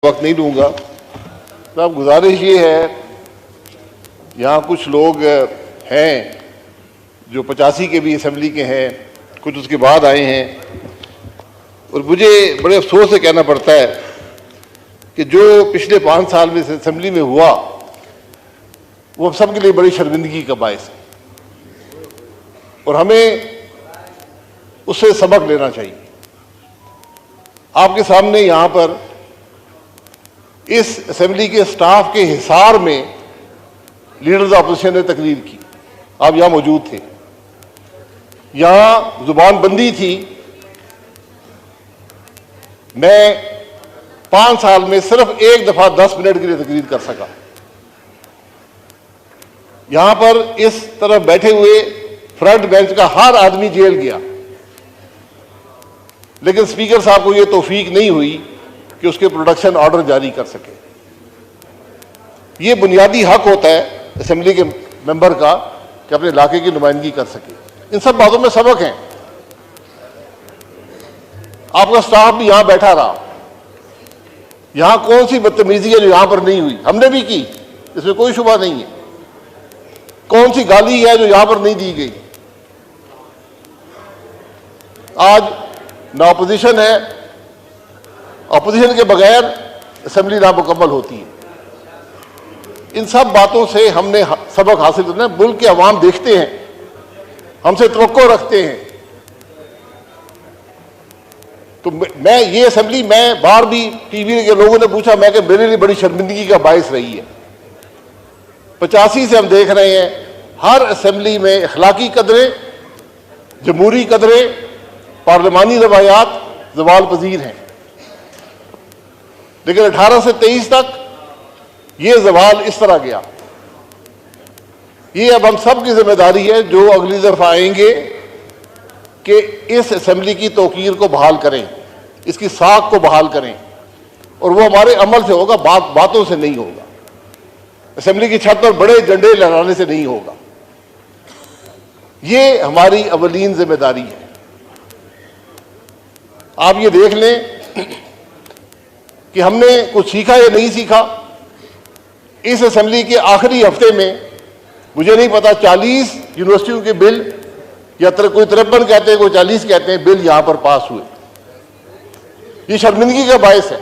वक्त नहीं लूँगा। तो अब गुजारिश ये है, यहाँ कुछ लोग हैं जो 85 के भी असेंबली के हैं, कुछ उसके बाद आए हैं, और मुझे बड़े अफसोस से कहना पड़ता है कि जो पिछले 5 साल में असेंबली में हुआ वो हम सब के लिए बड़ी शर्मिंदगी का बायस है और हमें उससे सबक लेना चाहिए। आपके सामने यहाँ पर इस असेंबली के स्टाफ के हिसार में लीडर्स अपोजिशन ने तकरीर की, आप यहां मौजूद थे। यहां जुबान बंदी थी। मैं 5 साल में सिर्फ एक दफा 10 मिनट के लिए तकरीर कर सका। यहां पर इस तरफ बैठे हुए फ्रंट बेंच का हर आदमी जेल गया, लेकिन स्पीकर साहब को यह तौफीक नहीं हुई कि उसके प्रोडक्शन ऑर्डर जारी कर सके। ये बुनियादी हक होता है असेंबली के मेंबर का कि अपने इलाके की नुमाइंदगी कर सके। इन सब बातों में सबक हैं। आपका स्टाफ भी यहां बैठा रहा। यहां कौन सी बदतमीजी है जो यहां पर नहीं हुई? हमने भी की, इसमें कोई शुबा नहीं है। कौन सी गाली है जो यहां पर नहीं दी गई? आज ना अपोजिशन है, अपोजिशन के बगैर असेंबली नामुकम्मल होती है। इन सब बातों से हमने सबक हासिल करना है। मुल्क के अवाम देखते हैं, हमसे तवक्को रखते हैं। तो मैं ये असेंबली, मैं बाहर भी टीवी के लोगों ने पूछा, मैं कि मेरे लिए बड़ी शर्मिंदगी का बायस रही है। 85 से हम देख रहे हैं हर असेंबली में अखलाकी कदरें, जमहूरी कदरें, पार्लिमानी रवायात ज़वाल पजीर हैं, लेकिन 18 से 23 तक ये ज़वाल इस तरह गया। ये अब हम सब की जिम्मेदारी है जो अगली दफा आएंगे कि इस असेंबली की तौकीर को बहाल करें, इसकी साख को बहाल करें, और वो हमारे अमल से होगा, बातों से नहीं होगा। असेंबली की छत पर बड़े झंडे लहराने से नहीं होगा। ये हमारी अवलीन जिम्मेदारी है। आप ये देख लें कि हमने कुछ सीखा या नहीं सीखा। इस असेंबली के आखिरी हफ्ते में मुझे नहीं पता 40 यूनिवर्सिटियों के बिल, या कोई 53 कहते हैं, कोई 40 कहते हैं, बिल यहां पर पास हुए। ये शर्मिंदगी का बायस है।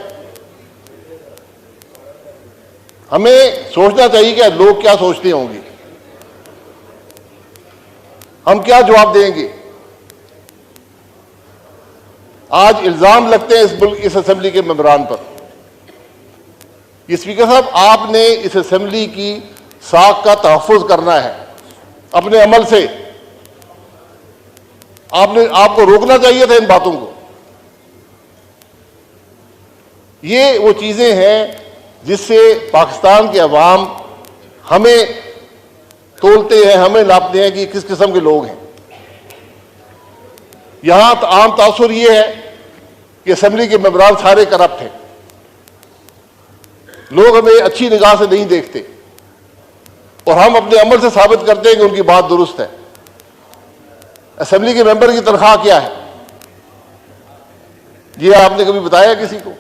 हमें सोचना चाहिए कि लोग क्या सोचते होंगे, हम क्या जवाब देंगे। आज इल्जाम लगते हैं इस असेंबली के मेंबरान पर। ये स्पीकर साहब, आपने इस असेंबली की साख का तहफ़्फ़ुज़ करना है अपने अमल से। आपको रोकना चाहिए था इन बातों को। ये वो चीजें हैं जिससे पाकिस्तान के अवाम हमें तोलते हैं, हमें नापते हैं कि किस किस्म के लोग हैं। यहां आम तासुर ये है कि असेंबली के मेंबरान सारे करप्ट हैं। लोग हमें अच्छी निगाह से नहीं देखते और हम अपने अमल से साबित करते हैं कि उनकी बात दुरुस्त है। असेंबली के मेंबर की तनख्वाह क्या है, ये आपने कभी बताया किसी को?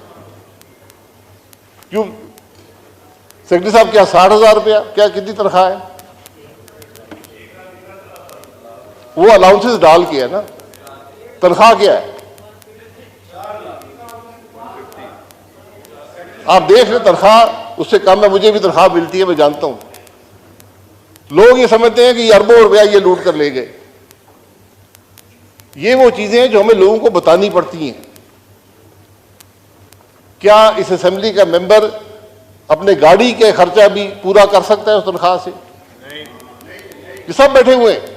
क्यों सेक्रेटरी साहब, क्या 60,000 रुपया, क्या कितनी तनख्वाह है? वो अलाउंसेस डाल के है ना। तनख्वाह क्या है आप देख लें। तनख्वाह उससे कम है, मुझे भी तनख्वाह मिलती है, मैं जानता हूं। लोग ये समझते हैं कि ये अरबों रुपया ये लूट कर ले गए। ये वो चीजें हैं जो हमें लोगों को बतानी पड़ती हैं। क्या इस असेंबली का मेंबर अपने गाड़ी के खर्चा भी पूरा कर सकता है उस तनख्वाह से? ये सब बैठे हुए हैं।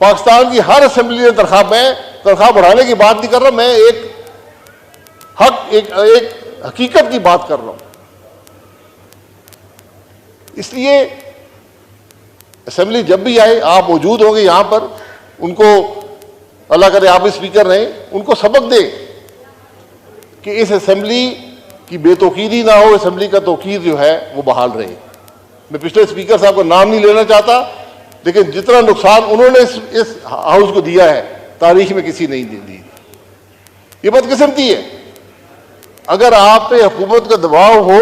पाकिस्तान की हर असेंबली ने तनख्वाह बढ़ाने की बात नहीं कर रहा, मैं एक हकीकत की बात कर रहा हूं। इसलिए असेंबली जब भी आए, आप मौजूद होंगे यहां पर, उनको अल्लाह करे आप भी स्पीकर रहे, उनको सबक दें कि इस असेंबली की बेतौकीरी ना हो, असेंबली का तौकीर जो है वो बहाल रहे। मैं पिछले स्पीकर साहब का नाम नहीं लेना चाहता, लेकिन जितना नुकसान उन्होंने इस हाउस को दिया है, तारीख में किसी नहीं दी। ये बदकिस्मती है। अगर आप पे हुकूमत का दबाव हो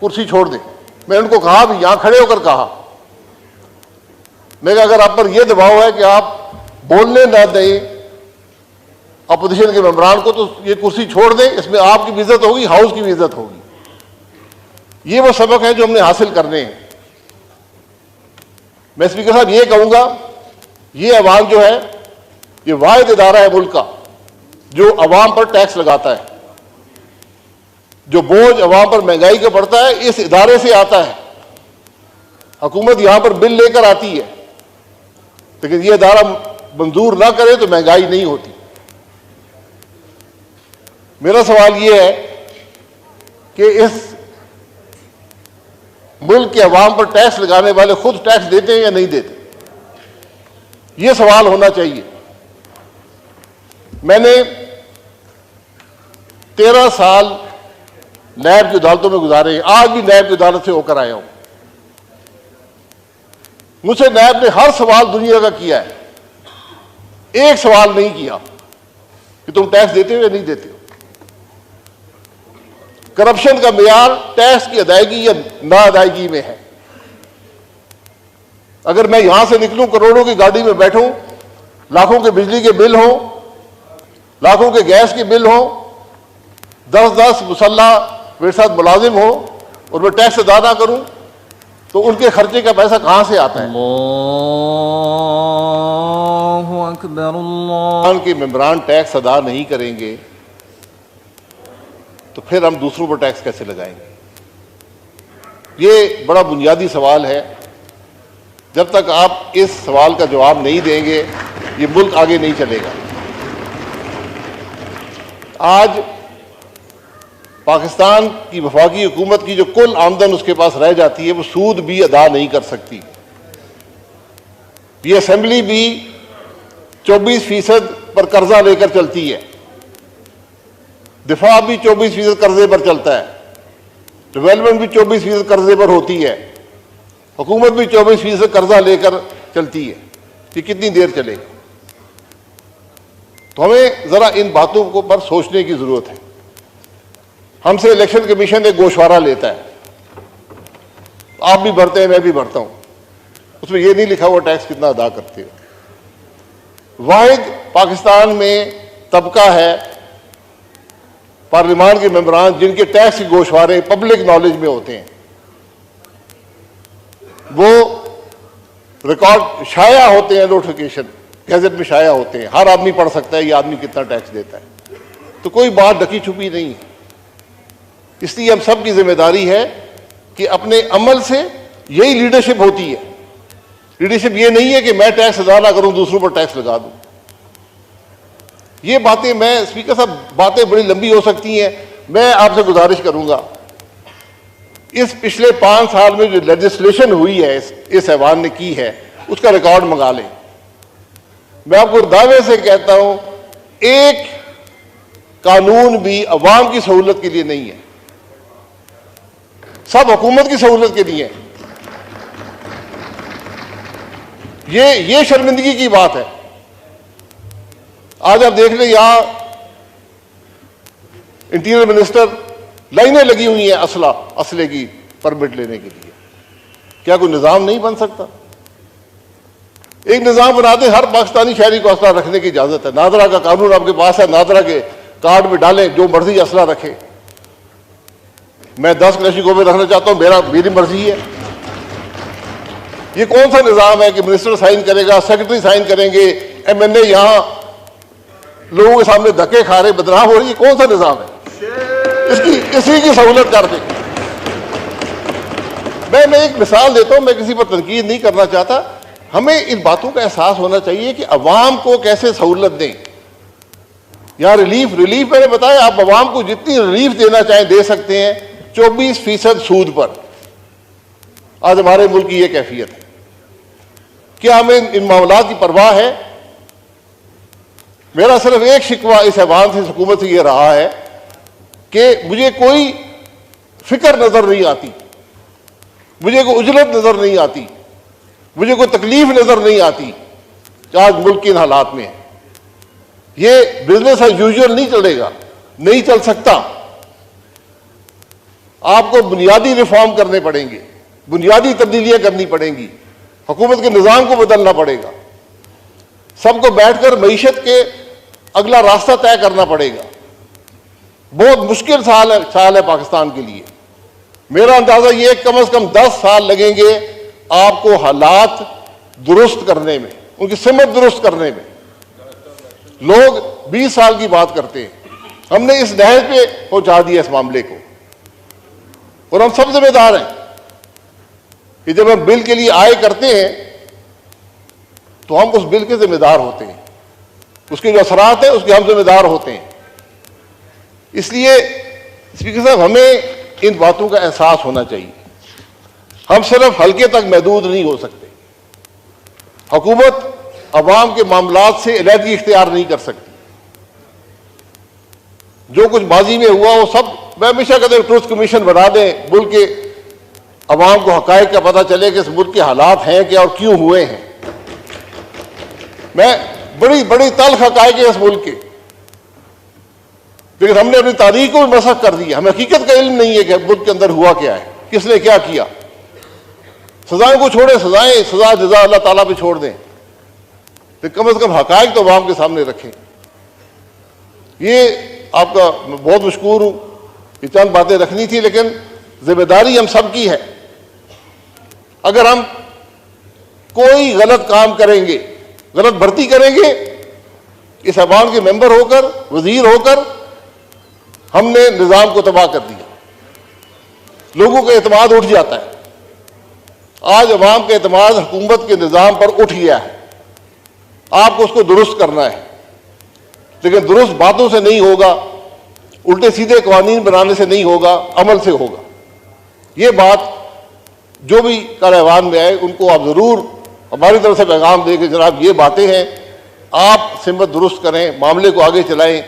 कुर्सी छोड़ दें। मैं उनको कहा भी, यहां खड़े होकर कहा, मैं अगर आप पर यह दबाव है कि आप बोलने ना दें अपोजिशन के मेंबरान को, तो ये कुर्सी छोड़ दें। इसमें आपकी भी इज्जत होगी, हाउस की भी इज्जत होगी। ये वो सबक है जो हमने हासिल करने हैं। मैं स्पीकर साहब ये कहूंगा, ये अवाम जो है, ये वाहिद इदारा है मुल्क का जो अवाम पर टैक्स लगाता है। जो बोझ अवाम पर महंगाई का पड़ता है, इस इदारे से आता है। हुकूमत यहां पर बिल लेकर आती है, लेकिन ये इदारा मंजूर ना करे तो महंगाई नहीं होती। मेरा सवाल ये है कि इस मुल्क के अवाम पर टैक्स लगाने वाले खुद टैक्स देते हैं या नहीं देते, यह सवाल होना चाहिए। मैंने 13 साल नैब की अदालतों में गुजारे हैं, आज भी नैब की अदालत से होकर आया हूं। मुझसे नैब ने हर सवाल दुनिया का किया है, एक सवाल नहीं किया कि तुम टैक्स देते हो या नहीं देते हो। करप्शन का मेयार टैक्स की अदायगी या ना अदायगी में है। अगर मैं यहां से निकलूं, करोड़ों की गाड़ी में बैठूं, लाखों के बिजली के बिल हों, लाखों के गैस के बिल हों, 10-10 मुसल्ला मेरे साथ मुलाजिम हो और मैं टैक्स अदा ना करूं, तो उनके खर्चे का पैसा कहां से आता है? अल्लाहु अकबर। अल्लाह के मेंबरान टैक्स अदा नहीं करेंगे तो फिर हम दूसरों पर टैक्स कैसे लगाएंगे? ये बड़ा बुनियादी सवाल है। जब तक आप इस सवाल का जवाब नहीं देंगे, ये मुल्क आगे नहीं चलेगा। आज पाकिस्तान की वफाकी हुकूमत की जो कुल आमदन उसके पास रह जाती है, वो सूद भी अदा नहीं कर सकती। ये असेंबली भी 24% पर कर्जा लेकर चलती है, दिफा भी 24% कर्जे पर चलता है, डेवलपमेंट भी 24% कर्जे पर होती है, हुकूमत भी 24% कर्जा लेकर चलती है। ये कितनी देर चलेगा? तो हमें जरा इन बातों को पर सोचने की जरूरत है। हमसे इलेक्शन कमीशन एक गोशवारा लेता है, आप भी भरते हैं, मैं भी भरता हूं, उसमें यह नहीं लिखा हुआ टैक्स कितना अदा करते हो। वाहिद पाकिस्तान में तबका है पार्लियामान के मेंबरान जिनके टैक्स के गोशवारे पब्लिक नॉलेज में होते हैं। वो रिकॉर्ड शाया होते हैं, नोटिफिकेशन गैजेट में शाया होते हैं, हर आदमी पढ़ सकता है ये आदमी कितना टैक्स देता है। तो कोई बात ढकी छुपी नहीं है। इसलिए हम सब की जिम्मेदारी है कि अपने अमल से, यही लीडरशिप होती है। लीडरशिप ये नहीं है कि मैं टैक्स अदा ना करूं, दूसरों पर टैक्स लगा दूं। ये बातें, मैं स्पीकर साहब, बातें बड़ी लंबी हो सकती हैं। मैं आपसे गुजारिश करूंगा, इस पिछले 5 साल में जो लेजिस्लेशन हुई है, इस ऐवान ने की है, उसका रिकॉर्ड मंगा लें। मैं आपको दावे से कहता हूं, एक कानून भी अवाम की सहूलत के लिए नहीं है, सब हुकूमत की सहूलत के लिए है। ये शर्मिंदगी की बात है। आज आप देख लें, यहां इंटीरियर मिनिस्टर, लाइनें लगी हुई हैं असले की परमिट लेने के लिए। क्या कोई निजाम नहीं बन सकता? एक निजाम बना दे, हर पाकिस्तानी शहरी को असला रखने की इजाजत है। नादरा का कानून आपके पास है, नादरा के कार्ड में डालें, जो मर्जी असला रखे। मैं 10 क्लैशिकों में रखना चाहता हूं, मेरी मर्जी है। ये कौन सा निजाम है कि मिनिस्टर साइन करेगा, सेक्रेटरी साइन करेंगे, MNA यहां लोगों के सामने धक्के खा रहे, बदनाम हो रही? ये कौन सा निजाम है? इसी की सहूलत कर दे। मैं एक मिसाल देता हूं, मैं किसी पर तनकीद नहीं करना चाहता। हमें इन बातों का एहसास होना चाहिए कि अवाम को कैसे सहूलत दें। यहां रिलीफ मैंने बताया, आप अवाम को जितनी रिलीफ देना चाहें दे सकते हैं। 24% सूद पर आज हमारे मुल्क की यह कैफियत है। क्या हमें इन मामलात की परवाह है? मेरा सिर्फ एक शिकवा इस ऐवान से, हुकूमत से यह रहा है कि मुझे कोई फिक्र नजर नहीं आती, मुझे कोई उजलत नजर नहीं आती, मुझे कोई तकलीफ नजर नहीं आती कि आज मुल्क के इन हालात में है। ये बिजनेस एज यूजुअल नहीं चलेगा, नहीं चल सकता। आपको बुनियादी रिफॉर्म करने पड़ेंगे, बुनियादी तब्दीलियां करनी पड़ेंगी, हुकूमत के निज़ाम को बदलना पड़ेगा, सबको बैठकर मईशत के अगला रास्ता तय करना पड़ेगा। बहुत मुश्किल साल है पाकिस्तान के लिए। मेरा अंदाजा ये कम से कम 10 साल लगेंगे आपको हालात दुरुस्त करने में, उनकी सिमत दुरुस्त करने में। लोग 20 साल की बात करते हैं, हमने इस नहज पे पहुंचा दिया इस मामले को, और हम सब जिम्मेदार हैं कि जब हम बिल के लिए आए करते हैं तो हम उस बिल के जिम्मेदार होते हैं, उसके जो असरात हैं उसके हम जिम्मेदार होते हैं। इसलिए स्पीकर साहब, हमें इन बातों का एहसास होना चाहिए। हम सिर्फ हल्के तक महदूद नहीं हो सकते। हुकूमत अवाम के मामलात से अलहदगी इख्तियार नहीं कर सकती। जो कुछ माजी में हुआ वो सब, मैं हमेशा कहता हूं ट्रुथ कमीशन बना दें, मुल्क के अवाम को हकायक का पता चले कि इस मुल्क के हालात हैं क्या और क्यों हुए हैं। मैं बड़ी बड़ी तल्ख हकायक है इस मुल्क के, लेकिन हमने अपनी तारीख को भी मसख कर दिया। हमें हकीकत का इल्म नहीं है कि मुल्क के अंदर हुआ क्या है, किसने क्या किया। सजाएं को छोड़े, सजा जजा अल्लाह ताला पे छोड़ दें, तो कम से कम हकायक तो अवाम के सामने रखें। ये आपका मैं बहुत मशकूर हूं, ये चंद बातें रखनी थी, लेकिन जिम्मेदारी हम सब की है। अगर हम कोई गलत काम करेंगे, गलत भर्ती करेंगे, इस अवाम के मेंबर होकर, वजीर होकर हमने निज़ाम को तबाह कर दिया। लोगों का एतमाद उठ जाता है। आज अवाम का एतमाद हुकूमत के निज़ाम पर उठ गया है। आपको उसको दुरुस्त करना है, लेकिन दुरुस्त बातों से नहीं होगा, उल्टे सीधे कानून बनाने से नहीं होगा, अमल से होगा। ये बात जो भी कार्यवान में आए उनको आप ज़रूर हमारी तरफ से पैगाम दें कि जनाब ये बातें हैं, आप सिमत दुरुस्त करें, मामले को आगे चलाएं।